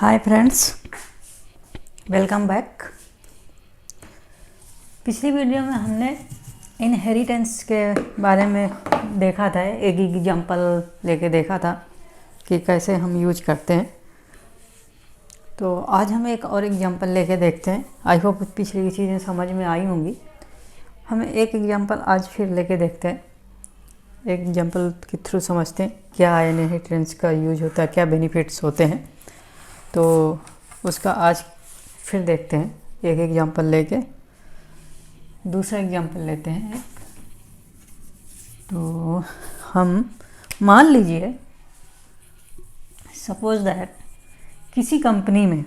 Hi friends, welcome back. पिछली video में हमने इनहेरिटेंस के बारे में देखा था, एक एग्जांपल लेके देखा था कि कैसे हम यूज करते हैं। तो आज हम एक और एग्जांपल लेके देखते हैं। आई होप पिछली चीज़ें समझ में आई होंगी। हम एक एग्जांपल आज फिर लेके देखते हैं। एक एग्जांपल के थ्रू समझते हैं क्या इनहेरिटेंस का यूज होता है, क्या बेनिफिट्स होते हैं। तो उसका आज फिर देखते हैं, एक एग्जांपल लेके दूसरा एग्जांपल लेते हैं। तो हम मान लीजिए, सपोज दैट किसी कंपनी में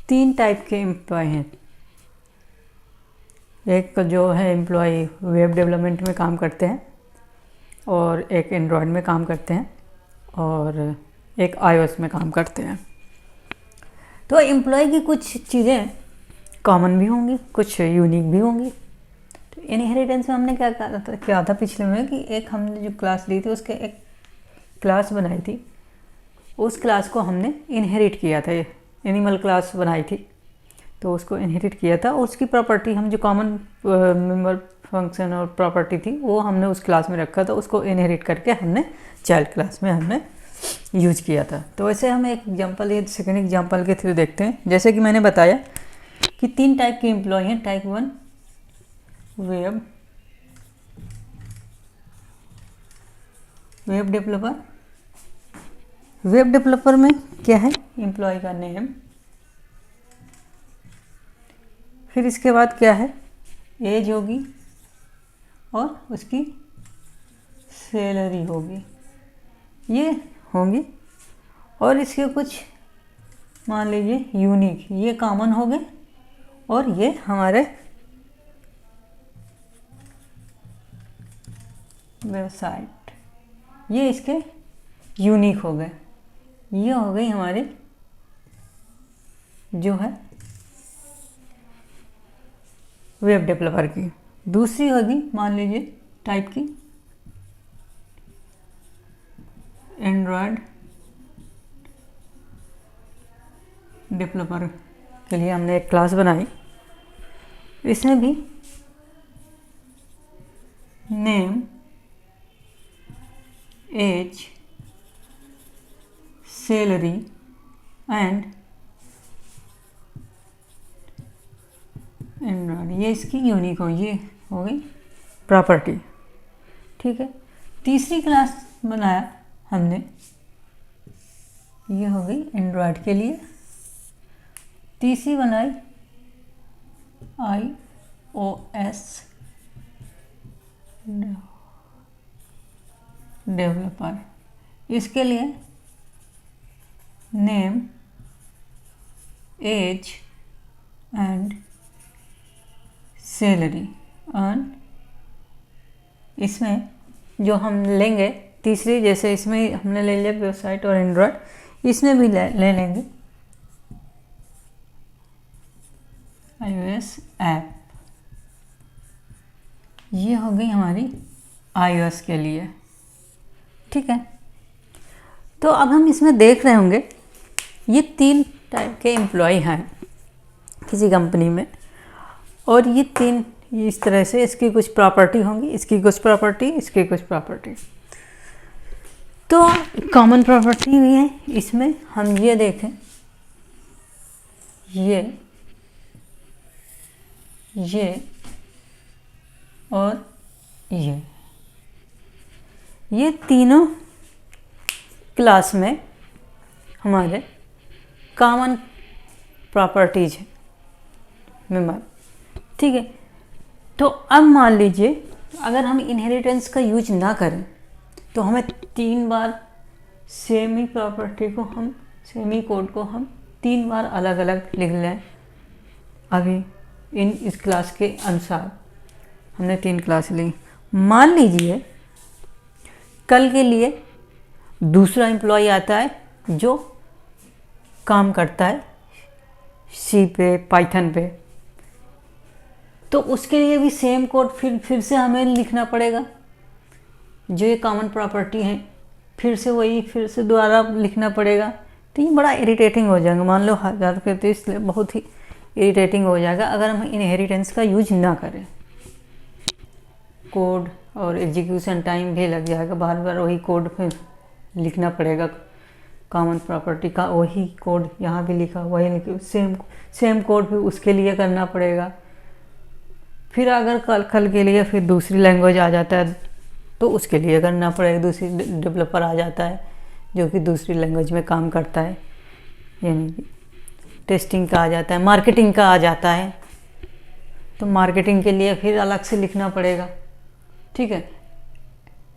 3 टाइप के एम्प्लॉय हैं। एक जो है एम्प्लॉय वेब डेवलपमेंट में काम करते हैं, और एक एंड्रॉयड में काम करते हैं, और एक iOS में काम करते हैं। तो एम्प्लॉय की कुछ चीज़ें कॉमन भी होंगी, कुछ यूनिक भी होंगी। तो इनहेरिटेंस में हमने क्या था पिछले में कि एक हमने जो क्लास ली थी, उसके एक क्लास बनाई थी। उस क्लास को हमने इनहेरिट किया था, एनिमल क्लास बनाई थी, तो उसको इनहेरिट किया था। उसकी प्रॉपर्टी हम जो कॉमन मेंबर फंक्शन और प्रॉपर्टी थी वो हमने उस क्लास में रखा था। उसको इनहेरिट करके हमने चाइल्ड क्लास में हमने यूज किया था। तो वैसे हम एक एग्जांपल, ये सेकेंड एग्जांपल के थ्रू देखते हैं। जैसे कि मैंने बताया कि 3 टाइप के एम्प्लॉय हैं। Type 1 web developer. Web developer में क्या है, एम्प्लॉय का नेम, फिर इसके बाद क्या है, एज होगी और उसकी सैलरी होगी, ये होंगी। और इसके कुछ मान लीजिए यूनिक, ये कॉमन हो गए, और ये हमारे वेबसाइट, ये इसके यूनिक हो गए। ये हो गई हमारी जो है वेब डेवलपर की। दूसरी होगी मान लीजिए टाइप की एंड्रॉयड डेवलपर के लिए हमने एक क्लास बनाई। इसमें भी name, age, salary and android, ये इसकी यूनिक हो, ये हो गई प्रॉपर्टी। ठीक है। तीसरी क्लास बनाया हमने, ये हो गई एंड्रॉयड के लिए। तीसरी बनाई iOS डेवलपर, इसके लिए name, age and salary. And इसमें जो हम लेंगे तीसरी, जैसे इसमें हमने ले लिया वेबसाइट और एंड्रॉयड, इसमें भी ले लेंगे iOS ऐप। ये हो गई हमारी iOS के लिए। ठीक है। तो अब हम इसमें देख रहे होंगे ये 3 टाइप के एम्प्लॉय हैं किसी कंपनी में, और ये 3 इस तरह से इसकी कुछ प्रॉपर्टी होंगी, इसकी कुछ प्रॉपर्टी, इसकी कुछ प्रॉपर्टी। तो कॉमन प्रॉपर्टी भी है इसमें। हम ये देखें, ये और ये तीनों क्लास में हमारे कॉमन प्रॉपर्टीज हैं मेंबर। ठीक है। तो अब मान लीजिए अगर हम इनहेरिटेंस का यूज ना करें तो हमें 3 बार सेमी प्रॉपर्टी को हम, सेमी कोड को हम 3 बार अलग अलग लिख लें। अभी इस क्लास के अनुसार हमने 3 क्लास ली। मान लीजिए कल के लिए दूसरा एम्प्लॉय आता है जो काम करता है सी पे, पाइथन पे, तो उसके लिए भी सेम कोड फिर से हमें लिखना पड़ेगा। जो ये कॉमन प्रॉपर्टी है, फिर से वही फिर से दोबारा लिखना पड़ेगा तो ये बड़ा इरिटेटिंग हो जाएगा, मान लो ज़्यादा फिर तो इसलिए बहुत ही इरिटेटिंग हो जाएगा अगर हम इनहेरिटेंस का यूज ना करें। कोड और एग्जीक्यूशन टाइम भी लग जाएगा, बार बार वही कोड फिर लिखना पड़ेगा, कॉमन प्रॉपर्टी का वही कोड यहाँ भी लिखा, वही सेम कोड फिर उसके लिए करना पड़ेगा। फिर अगर कल के लिए फिर दूसरी लैंग्वेज आ जाता है तो उसके लिए करना पड़ेगा, दूसरी डेवलपर आ जाता है जो कि दूसरी लैंग्वेज में काम करता है, यानी कि टेस्टिंग का आ जाता है, मार्केटिंग का आ जाता है, तो मार्केटिंग के लिए फिर अलग से लिखना पड़ेगा। ठीक है,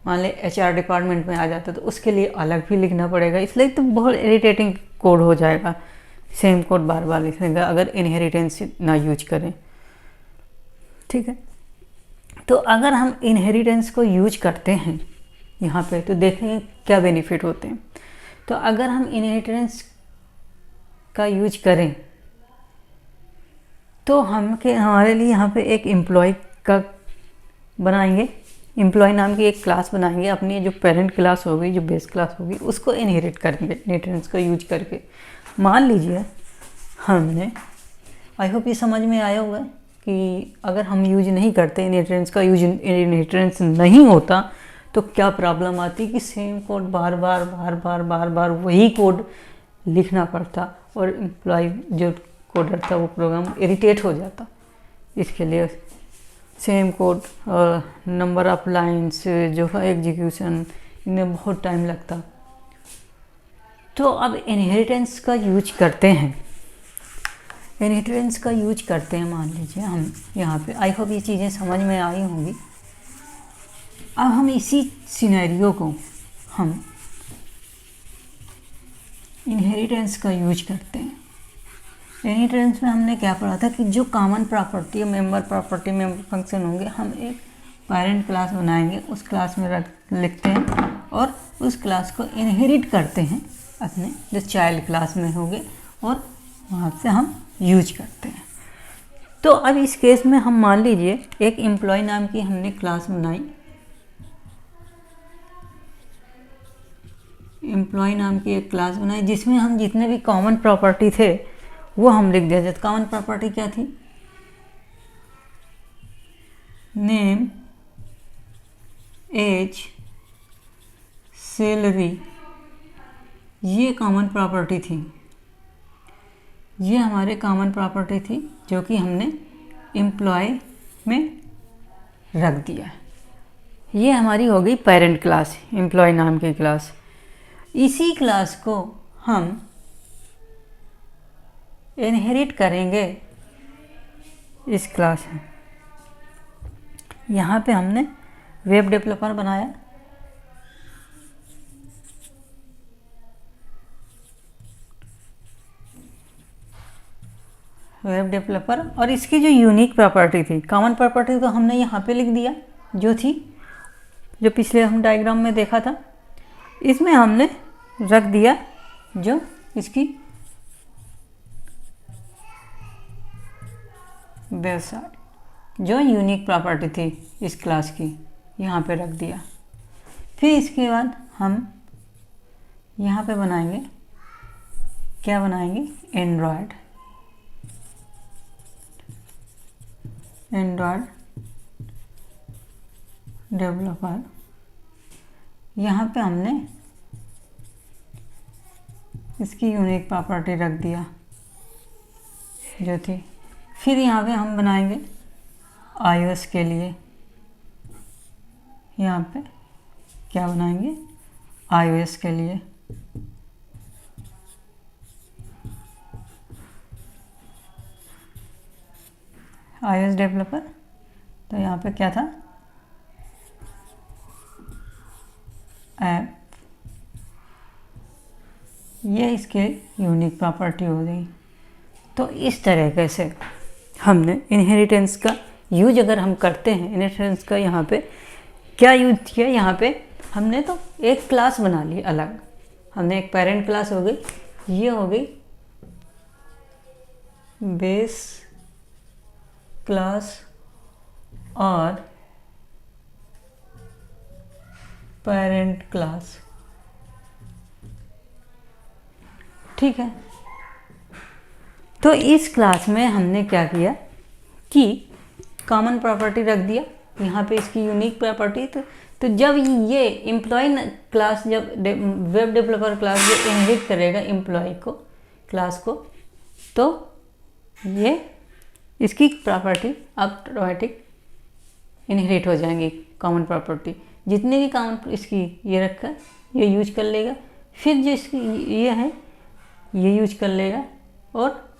मान लें HR डिपार्टमेंट में आ जाता है तो उसके लिए अलग भी लिखना पड़ेगा, इसलिए तो बहुत इरिटेटिंग कोड हो जाएगा, सेम कोड बार बार लिखने का अगर इनहेरिटेंस ना यूज करें। ठीक है, तो अगर हम इनहेरिटेंस को यूज करते हैं यहाँ पे तो देखें क्या बेनिफिट होते हैं। तो अगर हम इनहेरिटेंस का यूज करें तो हमारे लिए यहाँ पे एक एम्प्लॉय का बनाएंगे, एम्प्लॉय नाम की एक क्लास बनाएंगे, अपनी जो पेरेंट क्लास होगी, जो बेस क्लास होगी, उसको इनहेरिट करेंगे इनहेरिटेंस का यूज करके। मान लीजिए हमने, आई होप ये समझ में आया होगा कि अगर हम यूज नहीं करते इनहेरिटेंस का यूज, इनहेरिटेंस नहीं होता तो क्या प्रॉब्लम आती कि सेम कोड बार बार वही कोड लिखना पड़ता और एम्प्लॉय जो कोडर था वो प्रोग्राम इरिटेट हो जाता। इसके लिए सेम कोड और नंबर ऑफ लाइंस जो है एग्जीक्यूशन, इनमें बहुत टाइम लगता। तो अब इनहेरिटेंस का यूज करते हैं, इनहेरिटेंस का यूज करते हैं, मान लीजिए हम यहाँ पे, आई होप ये चीज़ें समझ में आई होंगी। अब हम इसी सिनेरियो को हम इनहेरिटेंस का यूज करते हैं। इनहेरिटेंस में हमने क्या पढ़ा था कि जो common property, member property, member function होंगे, हम एक पेरेंट क्लास बनाएंगे, उस क्लास में लिखते हैं और उस क्लास को इनहेरिट करते हैं अपने जो चाइल्ड क्लास में होंगे और वहाँ से हम यूज करते हैं। तो अब इस केस में हम मान लीजिए एक एम्प्लॉय नाम की हमने क्लास बनाई, एम्प्लॉय नाम की एक क्लास बनाई जिसमें हम जितने भी कॉमन प्रॉपर्टी थे वो हम लिख दिया जाए। कॉमन प्रॉपर्टी क्या थी? नेम, एज, सैलरी, ये कॉमन प्रॉपर्टी थी, ये हमारे कॉमन प्रॉपर्टी थी जो कि हमने एम्प्लॉय में रख दिया। ये हमारी हो गई पेरेंट क्लास, एम्प्लॉय नाम की क्लास। इसी क्लास को हम इनहेरिट करेंगे इस क्लास में। यहाँ पे हमने वेब डेवलपर बनाया, वेब डेवलपर, और इसकी जो यूनिक प्रॉपर्टी थी, कॉमन प्रॉपर्टी तो हमने यहाँ पे लिख दिया जो थी, जो पिछले हम डायग्राम में देखा था। इसमें हमने रख दिया जो इसकी वेबसाइट, जो यूनिक प्रॉपर्टी थी इस क्लास की, यहाँ पे रख दिया। फिर इसके बाद हम यहाँ पे बनाएंगे, क्या बनाएंगे? Android, Android developer. यहाँ पे हमने इसकी यूनिक प्रॉपर्टी रख दिया जो थी। फिर यहाँ पे हम बनाएंगे iOS के लिए, यहाँ पे क्या बनाएंगे? iOS के लिए। iOS डेवलपर, तो यहाँ पे क्या था? ऐप, ये इसके यूनिक प्रॉपर्टी हो गई। तो इस तरीके से हमने इनहेरिटेंस का यूज अगर हम करते हैं, इनहेरिटेंस का यहाँ पे क्या यूज किया? यहाँ पे हमने तो एक क्लास बना ली अलग, हमने एक पेरेंट क्लास हो गई, ये हो गई बेस क्लास और पेरेंट क्लास। ठीक है। तो इस क्लास में हमने क्या किया कि कॉमन प्रॉपर्टी रख दिया, यहाँ पे इसकी यूनिक प्रॉपर्टी। तो जब ये एम्प्लॉय क्लास, जब वेब डेवलपर क्लास जो इनहेरिट करेगा एम्प्लॉय को, क्लास को, तो ये इसकी प्रॉपर्टी ऑटोमेटिक इनहेरिट हो जाएंगी। कॉमन प्रॉपर्टी जितने भी कॉमन इसकी ये रखा ये यूज कर लेगा, फिर जो इसकी ये है ये यूज कर लेगा, और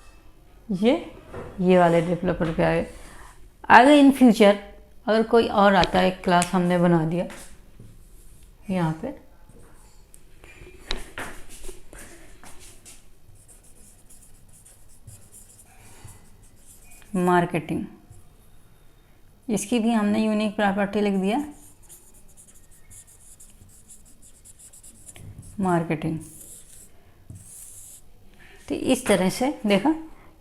ये वाले डेवलपर पे आए। आगे इन फ्यूचर अगर कोई और आता है, एक क्लास हमने बना दिया यहाँ पे, मार्केटिंग, इसकी भी हमने यूनिक प्रॉपर्टी लिख दिया, मार्केटिंग। तो इस तरह से देखा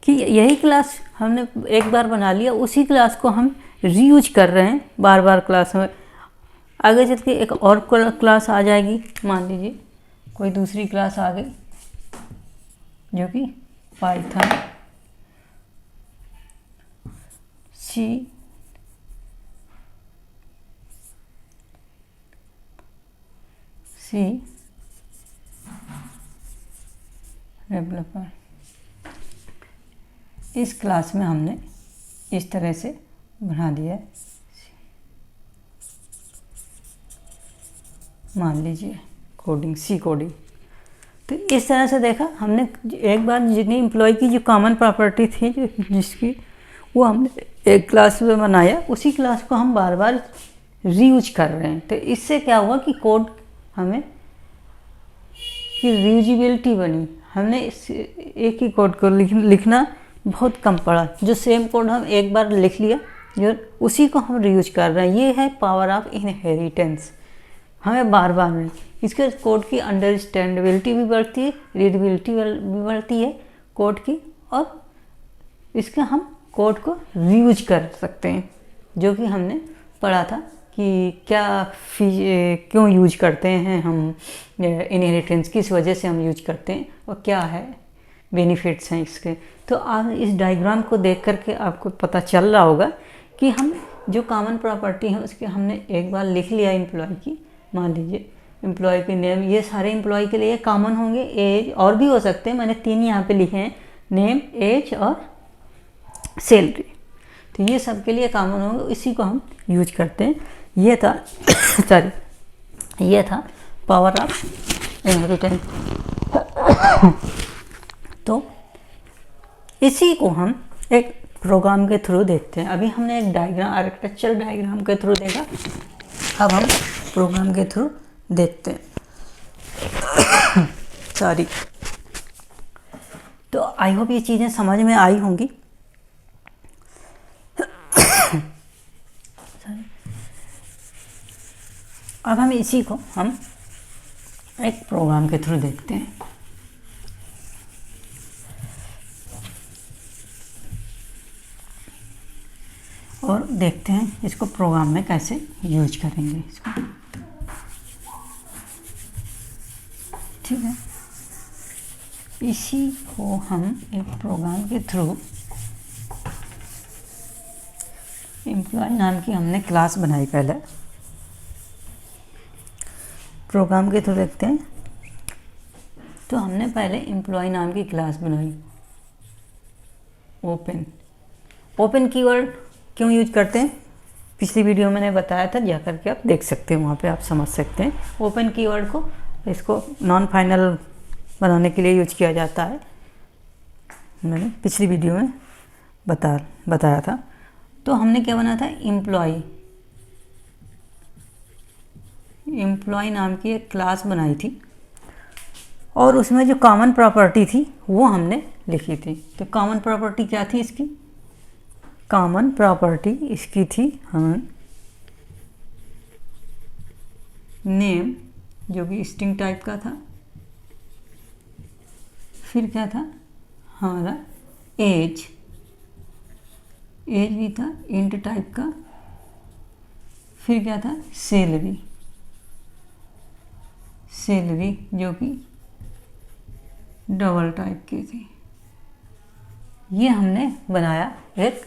कि यही क्लास हमने एक बार बना लिया, उसी क्लास को हम रीयूज कर रहे हैं बार बार क्लास में। आगे चल के एक और क्लास आ जाएगी, मान लीजिए कोई दूसरी क्लास आ गई जो कि पाइथन सी डेवलपर। इस क्लास में हमने इस तरह से बना दिया है, मान लीजिए कोडिंग, सी कोडिंग। तो इस तरह से देखा हमने एक बार जितनी एम्प्लॉय की जो कॉमन प्रॉपर्टी थी जो जिसकी, वो हमने एक क्लास में बनाया, उसी क्लास को हम बार बार रीयूज कर रहे हैं। तो इससे क्या हुआ कि कोड हमें की रीयूजिबिलिटी बनी। हमने एक ही कोड को लिखना बहुत कम पड़ा, जो सेम कोड हम एक बार लिख लिया जो उसी को हम रीयूज कर रहे हैं। ये है पावर ऑफ इनहेरिटेंस। हमें बार बार में इसके कोड की अंडरस्टैंडेबिलिटी भी बढ़ती है, रीडेबिलिटी भी बढ़ती है कोड की, और इसका हम कोड को रीयूज कर सकते हैं, जो कि हमने पढ़ा था कि क्यों यूज करते हैं हम इनहेरिटेंस, किस वजह से हम यूज करते हैं और क्या है बेनिफिट्स हैं इसके। तो आप इस डायग्राम को देख करके आपको पता चल रहा होगा कि हम जो कॉमन प्रॉपर्टी है उसके हमने एक बार लिख लिया एम्प्लॉय की, मान लीजिए एम्प्लॉय के नेम, ये सारे एम्प्लॉय के लिए कॉमन होंगे, एज और भी हो सकते हैं, मैंने 3 यहाँ पे लिखे हैं, नेम, एज और सैलरी। तो ये सब के लिए कॉमन होंगे, इसी को हम यूज करते हैं। ये था सॉरी ये था पावर ऑफ इनहेरिटेंस। तो इसी को हम एक प्रोग्राम के थ्रू देखते हैं। अभी हमने एक डायग्राम, आर्किटेक्चर डायग्राम के थ्रू देखा, अब हम प्रोग्राम के थ्रू देखते हैं। सॉरी। तो आई होप ये चीज़ें समझ में आई होंगी। अब हम इसी को हम एक प्रोग्राम के थ्रू देखते हैं। और देखते हैं इसको प्रोग्राम में कैसे यूज करेंगे इसको। ठीक है, इसी को हम एक प्रोग्राम के थ्रू, एम्प्लॉय नाम की हमने क्लास बनाई पहले, प्रोग्राम के थ्रू देखते हैं। तो हमने पहले एम्प्लॉय नाम की क्लास बनाई, ओपन कीवर्ड क्यों यूज करते हैं पिछली वीडियो में मैंने बताया था, जा करके आप देख सकते हैं, वहाँ पे आप समझ सकते हैं। ओपन कीवर्ड को इसको नॉन फाइनल बनाने के लिए यूज किया जाता है, मैंने पिछली वीडियो में बताया था। तो हमने क्या बनाया था, एम्प्लॉय नाम की एक क्लास बनाई थी, और उसमें जो कॉमन प्रॉपर्टी थी वो हमने लिखी थी। तो कॉमन प्रॉपर्टी क्या थी इसकी, कॉमन प्रॉपर्टी इसकी थी हम नेम, जो कि स्ट्रिंग टाइप का था, फिर क्या था हमारा एज भी था इंट टाइप का, फिर क्या था सैलरी जो कि डबल टाइप की थी। ये हमने बनाया, एक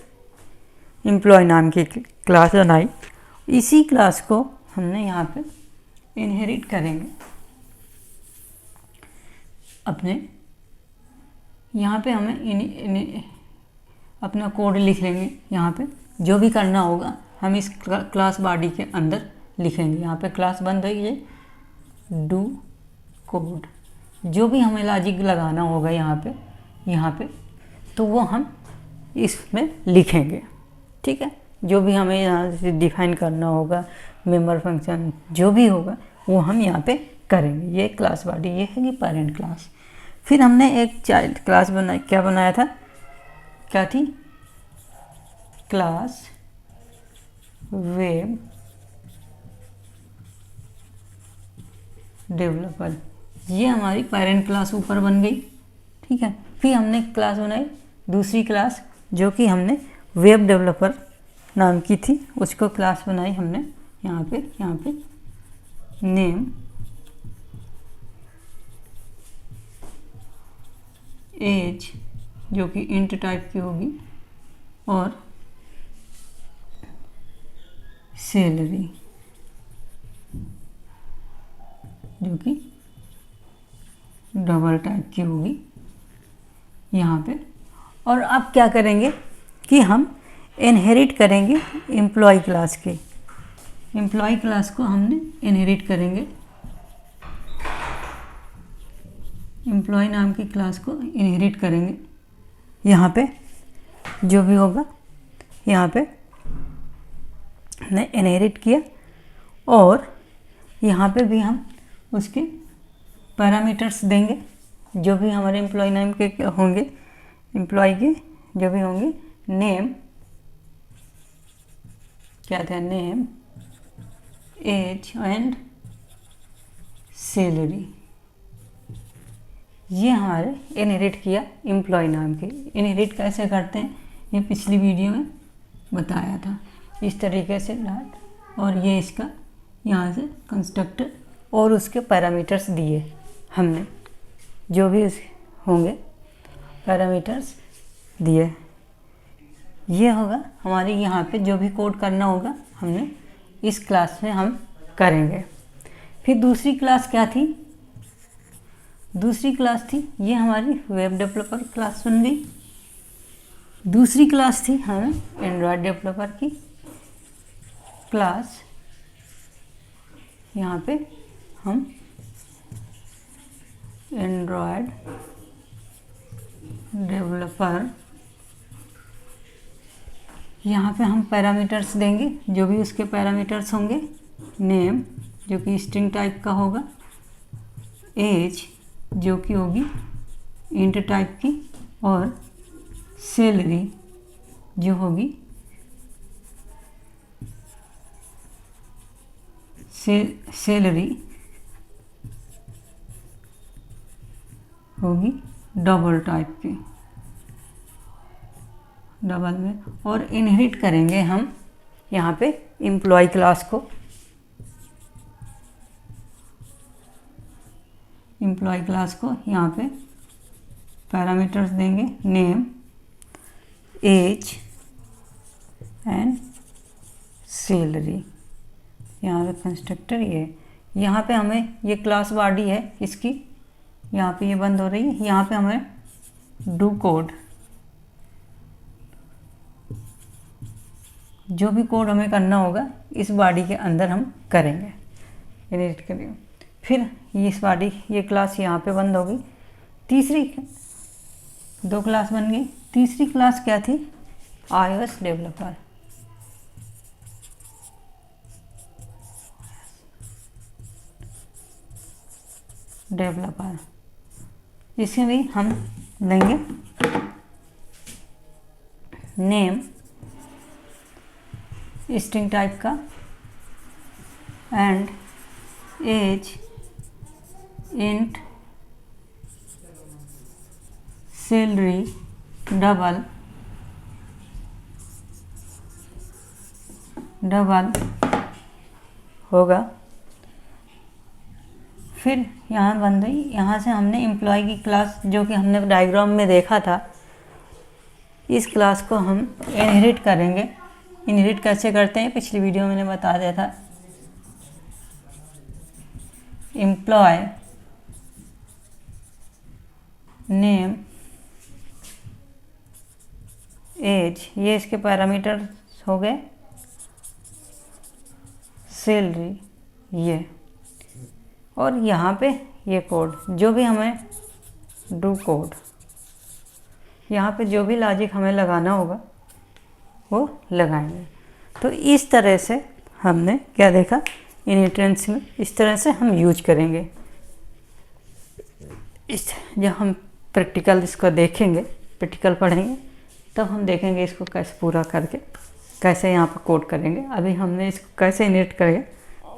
एम्प्लॉय नाम की क्लास बनाई। इसी क्लास को हमने यहाँ पे इनहेरिट करेंगे अपने। यहाँ पे हमें अपना कोड लिख लेंगे। यहाँ पे जो भी करना होगा हम इस क्लास बॉडी के अंदर लिखेंगे। यहाँ पे क्लास बन रही है डू कोड। जो भी हमें लॉजिक लगाना होगा यहाँ पे तो वो हम इसमें लिखेंगे, ठीक है। जो भी हमें यहाँ से डिफाइन करना होगा, मेंबर फंक्शन जो भी होगा वो हम यहाँ पे करेंगे। ये क्लास बॉडी, ये है कि पेरेंट क्लास। फिर हमने एक चाइल्ड क्लास बनाई। क्या बनाया था, क्या थी, क्लास वेब डेवलपर। ये हमारी पेरेंट क्लास ऊपर बन गई, ठीक है। फिर हमने क्लास बनाई दूसरी क्लास, जो कि हमने वेब डेवलपर नाम की थी। उसको क्लास बनाई हमने यहाँ पे नेम एज, जो कि इंट टाइप की होगी, और सैलरी, जो कि डबल टाइप की होगी यहाँ पे। और अब क्या करेंगे कि हम इनहेरिट करेंगे एम्प्लॉय क्लास के। एम्प्लॉय क्लास को हमने इनहेरिट करेंगे, एम्प्लॉय नाम की क्लास को इनहेरिट करेंगे। यहाँ पे जो भी होगा यहाँ पे हमने इनहेरिट किया, और यहाँ पे भी हम उसके पैरामीटर्स देंगे। जो भी हमारे एम्प्लॉय नाम के होंगे, एम्प्लॉय के जो भी होंगे, नेम क्या था, नेम एज एंड सैलरी। ये हमारे इनहेरिट किया एम्प्लॉय नाम के। इनहेरिट कैसे करते हैं ये पिछली वीडियो में बताया था। इस तरीके से डॉट, और ये इसका यहाँ से कंस्ट्रक्टर और उसके पैरामीटर्स दिए हमने, जो भी होंगे पैरामीटर्स दिए। ये होगा हमारे यहाँ पे जो भी कोड करना होगा हमने इस क्लास में हम करेंगे। फिर दूसरी क्लास क्या थी, दूसरी क्लास थी ये हमारी वेब डेवलपर क्लास बन गई। दूसरी क्लास थी हमें एंड्रॉयड डेवलपर की क्लास। यहाँ पे हम एंड्रॉयड डेवलपर, यहाँ पे हम पैरामीटर्स देंगे, जो भी उसके पैरामीटर्स होंगे। नेम जो कि स्ट्रिंग टाइप का होगा, एज जो कि होगी इंट टाइप की, और सैलरी जो होगी सैलरी होगी डबल टाइप की, डबल में। और इनहेरिट करेंगे हम यहाँ पे एम्प्लॉय क्लास को। एम्प्लॉय क्लास को यहाँ पे पैरामीटर्स देंगे, नेम एज एंड सैलरी। यहाँ पे कंस्ट्रक्टर ये, यहाँ पे हमें ये क्लास बॉडी है इसकी, यहाँ पे ये बंद हो रही है। यहाँ पे हमें डू कोड, जो भी कोड हमें करना होगा इस बॉडी के अंदर हम करेंगे, इनहेरिट करेंगे। फिर इस बॉडी, ये क्लास यहाँ पे बंद हो गई। तीसरी दो क्लास बन गई। तीसरी क्लास क्या थी, iOS डेवलपर। इसमें भी हम लेंगे नेम स्ट्रिंग टाइप का, and age int, salary double होगा। फिर यहाँ बन गई, यहाँ से हमने एम्प्लॉय की क्लास जो कि हमने डायग्राम में देखा था, इस क्लास को हम इनहेरिट करेंगे। इनहेरिट कैसे करते हैं पिछली वीडियो में मैंने बता दिया था। एम्प्लॉय नेम एज, ये इसके पैरामीटर हो गए। सैलरी ये, और यहाँ पे ये कोड जो भी हमें डू कोड, यहाँ पे जो भी लॉजिक हमें लगाना होगा वो लगाएंगे। तो इस तरह से हमने क्या देखा इनहेरिटेंस में, इस तरह से हम यूज करेंगे। इस जब हम प्रैक्टिकल इसको देखेंगे, प्रैक्टिकल पढ़ेंगे, तब हम देखेंगे इसको कैसे पूरा करके कैसे यहाँ पर कोड करेंगे। अभी हमने इसको कैसे इनहेरिट करेंगे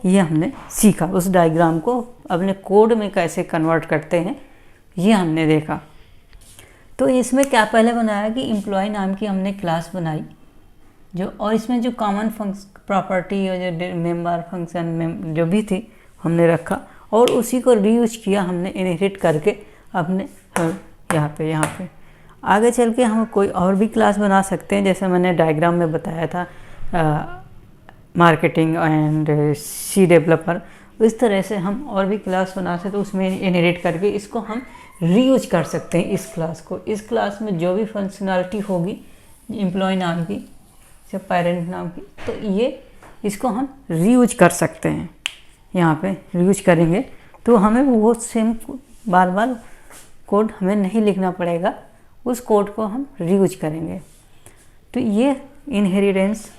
ये हमने सीखा, उस डायग्राम को अपने कोड में कैसे कन्वर्ट करते हैं ये हमने देखा। तो इसमें क्या पहले बनाया कि एम्प्लॉय नाम की हमने क्लास बनाई जो, और इसमें जो कॉमन प्रॉपर्टी और जो मेंबर फंक्शन जो भी थी हमने रखा, और उसी को रीयूज किया हमने इनहेरिट करके अपने यहाँ पे। आगे चल के हम कोई और भी क्लास बना सकते हैं, जैसे मैंने डायग्राम में बताया था मार्केटिंग एंड सी डेवलपर। इस तरह से हम और भी क्लास बना सकते, तो उसमें इनहेरिट करके इसको हम रीयूज कर सकते हैं। इस क्लास को, इस क्लास में जो भी फंक्शनैलिटी होगी एम्प्लॉय नाम की, जैसे पेरेंट नाम की, तो ये इसको हम रीयूज कर सकते हैं। यहाँ पे रीयूज करेंगे तो हमें वो सेम बार बार कोड हमें नहीं लिखना पड़ेगा, उस कोड को हम रीयूज करेंगे। तो ये इनहेरिटेंस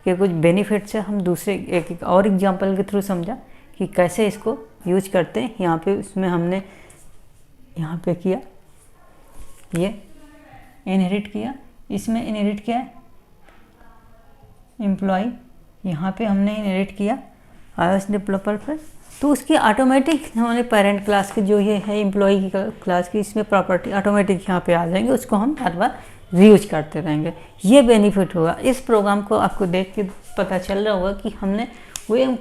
के कुछ बेनिफिट्स है। हम दूसरे एक और एग्जांपल के थ्रू समझा कि कैसे इसको यूज करते हैं। यहाँ पे उसमें हमने यहाँ पे किया, ये इनहेरिट किया, इसमें इनहेरिट किया एम्प्लॉय, यहाँ पे हमने इनहेरिट किया iOS डेवलपर पर, तो उसकी ऑटोमेटिक हमारे पेरेंट क्लास की जो ये है एम्प्लॉय की क्लास की, इसमें प्रॉपर्टी ऑटोमेटिक यहाँ पे आ जाएंगे, उसको हम बार बार रीयूज करते रहेंगे। ये बेनिफिट होगा। इस प्रोग्राम को आपको देख के पता चल रहा होगा कि हमने वो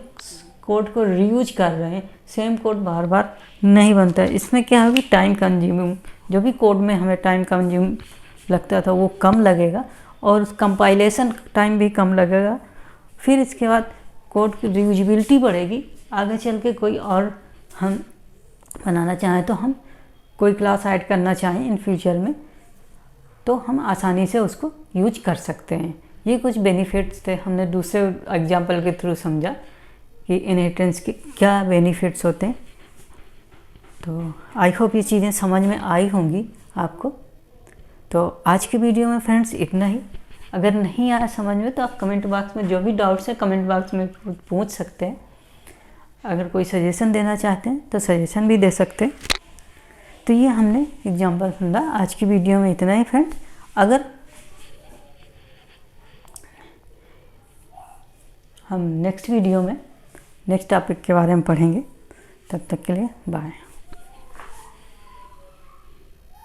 कोड को रीयूज कर रहे हैं, सेम कोड बार बार नहीं बनता है। इसमें क्या होगी, टाइम कंज्यूमिंग, जो भी कोड में हमें टाइम कंज्यूम लगता था वो कम लगेगा, और कंपाइलेशन टाइम भी कम लगेगा। फिर इसके बाद कोड की रीयूजेबिलिटी बढ़ेगी। आगे चल के कोई और हम बनाना चाहें, तो हम कोई क्लास ऐड करना चाहें इन फ्यूचर में, तो हम आसानी से उसको यूज कर सकते हैं। ये कुछ बेनिफिट्स थे, हमने दूसरे एग्जांपल के थ्रू समझा कि इनहेरिटेंस के क्या बेनिफिट्स होते हैं। तो आई होप ये चीज़ें समझ में आई होंगी आपको। तो आज की वीडियो में फ्रेंड्स इतना ही। अगर नहीं आया समझ में तो आप कमेंट बॉक्स में जो भी डाउट्स है कमेंट बॉक्स में पूछ सकते हैं। अगर कोई सजेशन देना चाहते हैं तो सजेशन भी दे सकते हैं। तो ये हमने एग्जांपल समझा। आज की वीडियो में इतना ही फ्रेंड्स। अगर हम नेक्स्ट वीडियो में नेक्स्ट टॉपिक के बारे में पढ़ेंगे, तब तक के लिए बाय।